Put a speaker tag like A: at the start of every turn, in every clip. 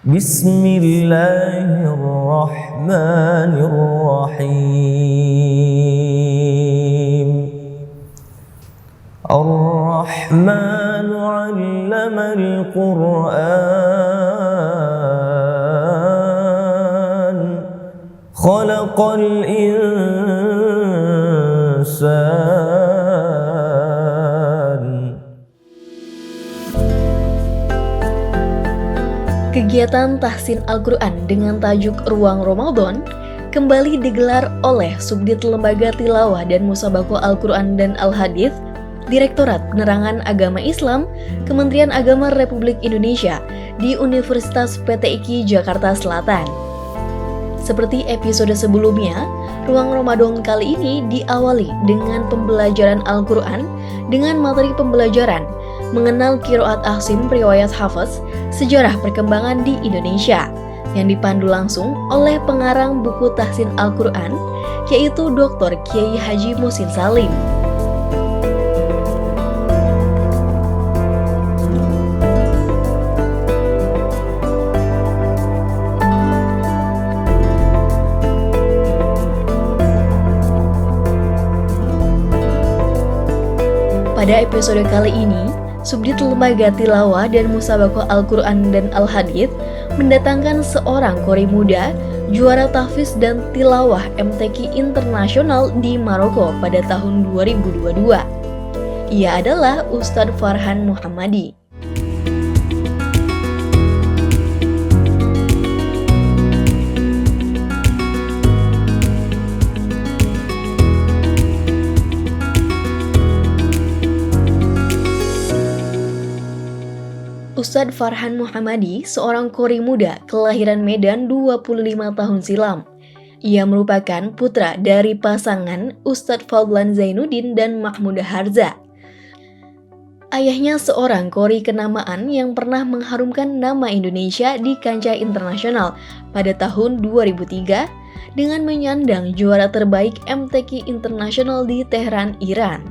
A: Bismillahirrahmanirrahim. Ar-Rahmanu 'allamal Qur'an, khalaqal insan.
B: Kegiatan tahsin Al-Quran dengan tajuk Ruang Ramadan kembali digelar oleh Subdit Lembaga Tilawah dan Musabaqah Al-Quran dan Al-Hadits, Direktorat Penerangan Agama Islam, Kementerian Agama Republik Indonesia di Universitas PTIQ Jakarta Selatan. Seperti episode sebelumnya, Ruang Ramadan kali ini diawali dengan pembelajaran Al-Quran dengan materi pembelajaran mengenal Qiraat Asim riwayat Hafiz, sejarah perkembangan di Indonesia, yang dipandu langsung oleh pengarang buku tahsin Al-Quran, yaitu Dr. Kiai Haji Muhsin Salim. Pada episode kali ini, Subdit Lembaga Tilawah dan Musabaqah Al-Quran dan Al-Hadits mendatangkan seorang qori muda, juara tahfiz dan tilawah MTQ Internasional di Maroko pada tahun 2022. Ia adalah Ustadz Farhan Muhammadi. Ustadz Farhan Muhammadi, seorang qori muda kelahiran Medan 25 tahun silam. Ia merupakan putra dari pasangan Ustadz Fadlan Zainuddin dan Mahmudah Harza. Ayahnya seorang qori kenamaan yang pernah mengharumkan nama Indonesia di kancah internasional pada tahun 2003 dengan menyandang juara terbaik MTQ Internasional di Teheran, Iran.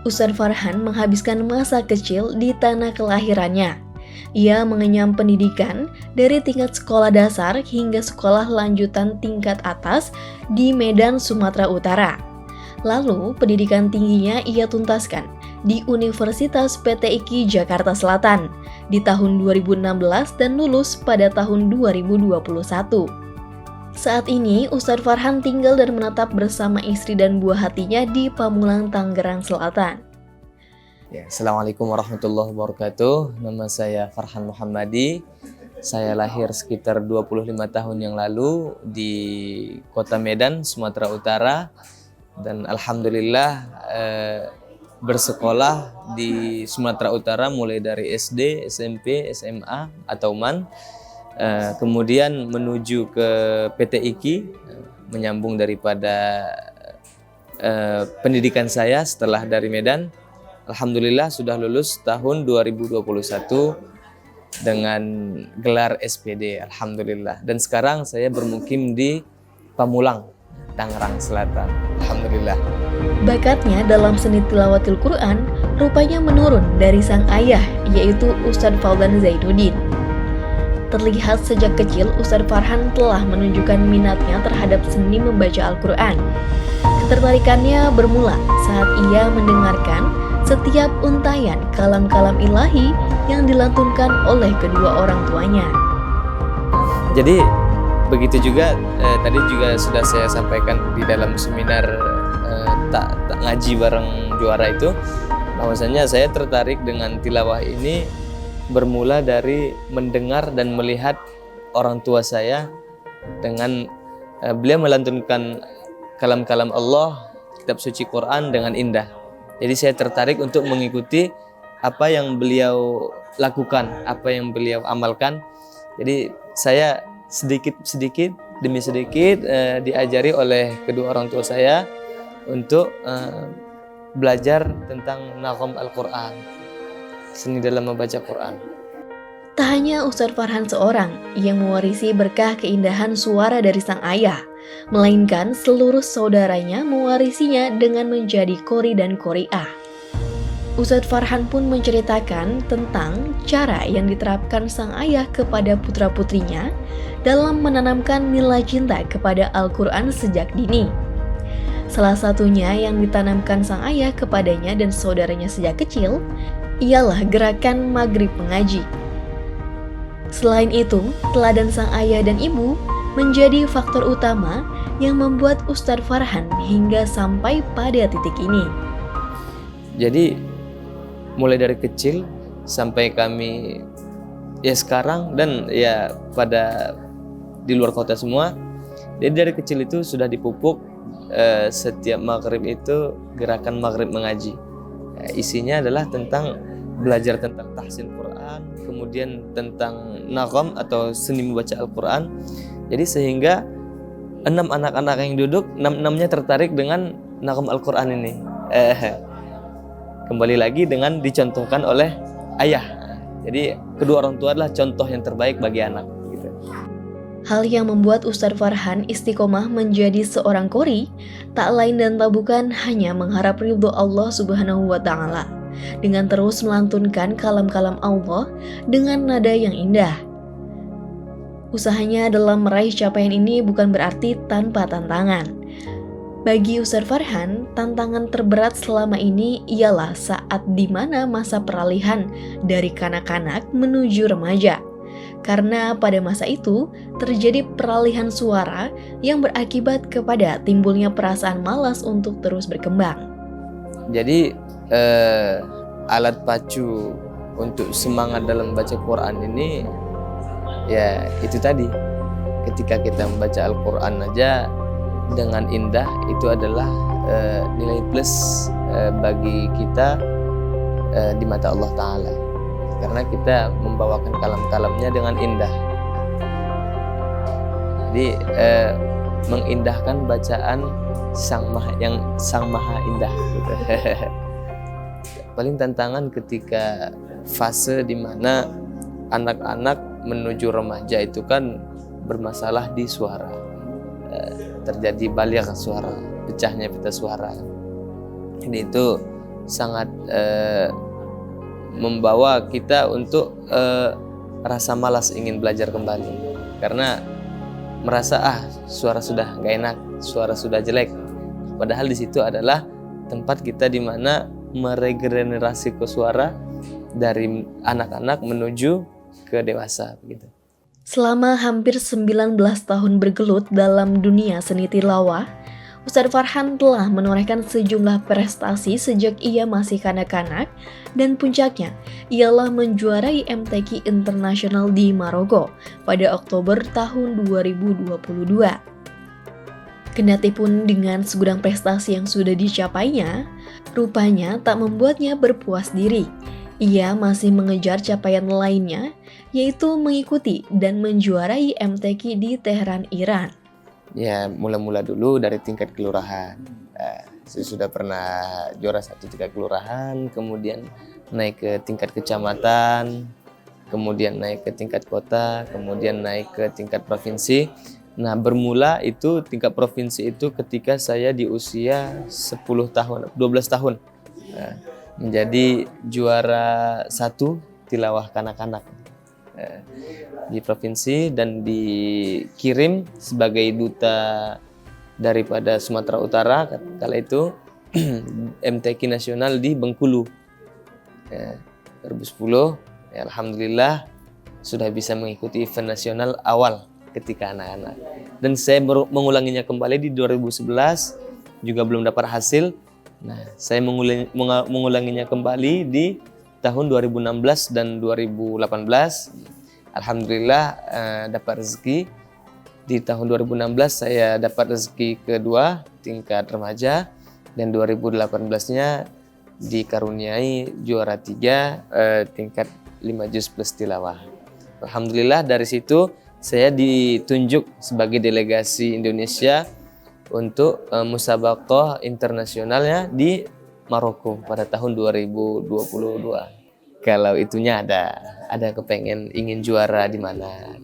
B: Ustadz Farhan menghabiskan masa kecil di tanah kelahirannya. Ia mengenyam pendidikan dari tingkat sekolah dasar hingga sekolah lanjutan tingkat atas di Medan, Sumatera Utara. Lalu, pendidikan tingginya ia tuntaskan di Universitas PTIQ Jakarta Selatan di tahun 2016 dan lulus pada tahun 2021. Saat ini, Ustadz Farhan tinggal dan menetap bersama istri dan buah hatinya di Pamulang, Tangerang Selatan.
C: Ya, Assalamualaikum warahmatullahi wabarakatuh. Nama saya Farhan Muhammadi. Saya lahir sekitar 25 tahun yang lalu di kota Medan, Sumatera Utara. Dan alhamdulillah bersekolah di Sumatera Utara mulai dari SD, SMP, SMA atau MAN. Kemudian menuju ke PTIQ, menyambung daripada pendidikan saya setelah dari Medan. Alhamdulillah sudah lulus tahun 2021 dengan gelar SPD, alhamdulillah. Dan sekarang saya bermukim di Pamulang, Tangerang Selatan, alhamdulillah.
B: Bakatnya dalam seni tilawatil Quran rupanya menurun dari sang ayah, yaitu Ustadz Fadlan Zainuddin. Terlihat sejak kecil Ustadz Farhan telah menunjukkan minatnya terhadap seni membaca Al-Quran. Ketertarikannya bermula saat ia mendengarkan setiap untayan kalam-kalam ilahi yang dilantunkan oleh kedua orang tuanya.
C: Jadi begitu juga tadi juga sudah saya sampaikan di dalam seminar tak ngaji bareng juara itu, bahwasanya saya tertarik dengan tilawah ini bermula dari mendengar dan melihat orang tua saya dengan beliau melantunkan kalam-kalam Allah, kitab suci Quran dengan indah. Jadi saya tertarik untuk mengikuti apa yang beliau lakukan, apa yang beliau amalkan. Jadi saya sedikit demi sedikit diajari oleh kedua orang tua saya untuk belajar tentang nagom Al-Quran, seni dalam membaca Quran.
B: Tak hanya Ustadz Farhan seorang yang mewarisi berkah keindahan suara dari sang ayah, melainkan seluruh saudaranya mewarisinya dengan menjadi qori dan qori'ah. Ustadz Farhan pun menceritakan tentang cara yang diterapkan sang ayah kepada putra-putrinya dalam menanamkan nilai cinta kepada Al-Quran sejak dini. Salah satunya yang ditanamkan sang ayah kepadanya dan saudaranya sejak kecil ialah gerakan maghrib mengaji. Selain itu, teladan sang ayah dan ibu menjadi faktor utama yang membuat Ustadz Farhan hingga sampai pada titik ini.
C: Jadi mulai dari kecil sampai kami ya sekarang dan ya pada di luar kota semua, jadi dari kecil itu sudah dipupuk setiap maghrib itu gerakan maghrib mengaji. Isinya adalah tentang belajar tentang tahsin Quran, kemudian tentang nagom atau seni membaca Al-Quran. Jadi sehingga 6 anak-anak yang duduk, 6-6-nya tertarik dengan nagom Al-Quran ini. Kembali lagi dengan dicontohkan oleh ayah. Jadi kedua orang tua adalah contoh yang terbaik bagi anak. Gitu.
B: Hal yang membuat Ustadz Farhan istiqomah menjadi seorang qori tak lain dan tak bukan hanya mengharap ridho Allah Subhanahu wa Ta'ala dengan terus melantunkan kalam-kalam Allah dengan nada yang indah. Usahanya dalam meraih capaian ini bukan berarti tanpa tantangan. Bagi Ustadz Farhan, tantangan terberat selama ini ialah saat di mana masa peralihan dari kanak-kanak menuju remaja. Karena pada masa itu terjadi peralihan suara yang berakibat kepada timbulnya perasaan malas untuk terus berkembang.
C: Jadi alat pacu untuk semangat dalam baca Quran ini ya itu tadi, ketika kita membaca Al-Quran aja dengan indah itu adalah nilai plus bagi kita di mata Allah Ta'ala, karena kita membawakan kalam-kalamnya dengan indah. Jadi mengindahkan bacaan sang maha indah gitu. Paling tantangan ketika fase di mana anak-anak menuju remaja itu kan bermasalah di suara, terjadi baligh suara, pecahnya pita suara. Jadi itu sangat membawa kita untuk rasa malas ingin belajar kembali, karena merasa suara sudah gak enak, suara sudah jelek. Padahal di situ adalah tempat kita di mana meregenerasi ke suara dari anak-anak menuju ke dewasa begitu.
B: Selama hampir 19 tahun bergelut dalam dunia seni tilawah, Ustadz Farhan telah menorehkan sejumlah prestasi sejak ia masih kanak-kanak, dan puncaknya ialah menjuarai MTQ Internasional di Maroko pada Oktober tahun 2022. Kendati pun dengan segudang prestasi yang sudah dicapainya, rupanya tak membuatnya berpuas diri. Ia masih mengejar capaian lainnya, yaitu mengikuti dan menjuarai MTQ di Teheran, Iran.
C: Ya, mula-mula dulu dari tingkat kelurahan. Saya sudah pernah juara 1 tingkat kelurahan, kemudian naik ke tingkat kecamatan, kemudian naik ke tingkat kota, kemudian naik ke tingkat provinsi. Nah, bermula itu tingkat provinsi itu ketika saya di usia 12 tahun. Menjadi juara 1 tilawah kanak-kanak di provinsi dan dikirim sebagai duta daripada Sumatera Utara kala itu MTQ nasional di Bengkulu 2010. Ya, alhamdulillah sudah bisa mengikuti event nasional awal ketika anak-anak, dan saya mengulanginya kembali di 2011 juga belum dapat hasil. Nah, saya mengulanginya kembali di tahun 2016 dan 2018. Alhamdulillah dapat rezeki. Di tahun 2016 saya dapat rezeki kedua tingkat remaja, dan 2018-nya dikaruniai juara 3 tingkat 5 juz plus tilawah. Alhamdulillah dari situ saya ditunjuk sebagai delegasi Indonesia untuk musabaqah internasionalnya di Maroko pada tahun 2022. Kalau itunya ada kepengen ingin juara di mana.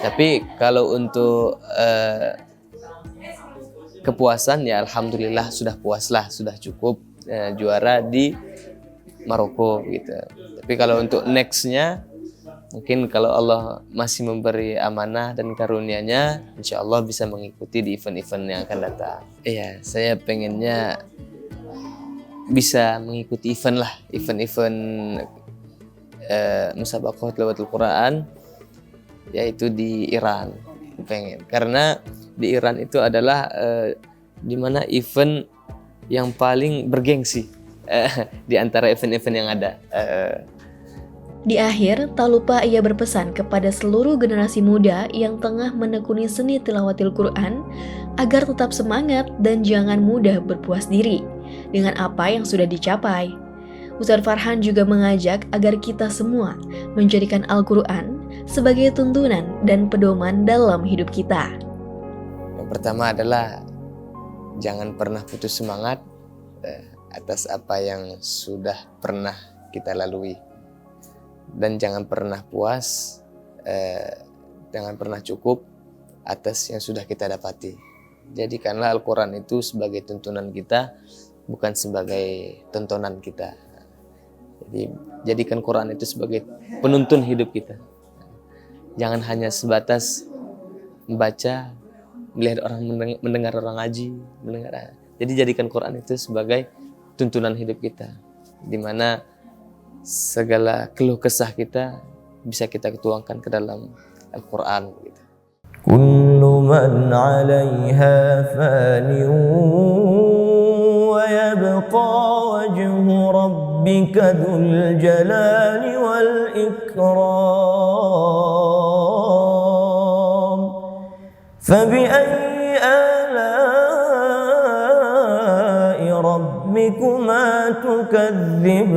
C: Tapi kalau untuk kepuasan ya alhamdulillah sudah puaslah, sudah cukup juara di Maroko gitu. Tapi kalau untuk nextnya, mungkin kalau Allah masih memberi amanah dan karunia-Nya, insya Allah bisa mengikuti di event-event yang akan datang. Iya, saya pengennya bisa mengikuti event-event musabaqah tilawatul Quran, yaitu di Iran. Pengen, karena di Iran itu adalah di mana event yang paling bergengsi di antara event-event yang ada.
B: Di akhir, tak lupa ia berpesan kepada seluruh generasi muda yang tengah menekuni seni tilawatil Quran agar tetap semangat dan jangan mudah berpuas diri dengan apa yang sudah dicapai. Ustadz Farhan juga mengajak agar kita semua menjadikan Al-Quran sebagai tuntunan dan pedoman dalam hidup kita.
C: Yang pertama adalah jangan pernah putus semangat atas apa yang sudah pernah kita lalui. Dan jangan pernah puas, jangan pernah cukup atas yang sudah kita dapati. Jadikanlah Al-Quran itu sebagai tuntunan kita, bukan sebagai tontonan kita. Jadi jadikan Quran itu sebagai penuntun hidup kita. Jangan hanya sebatas membaca, melihat orang mendengar orang ngaji, Jadi jadikan Quran itu sebagai tuntunan hidup kita, di mana segala keluh kesah kita bisa kita tuangkan ke dalam Al-Quran gitu.
A: Kullu man 'alaiha fanin wa yabqa wajhu rabbika dzul jalali wal ikram. Fabi'ayyi ala'i rabbikuma tukadziban.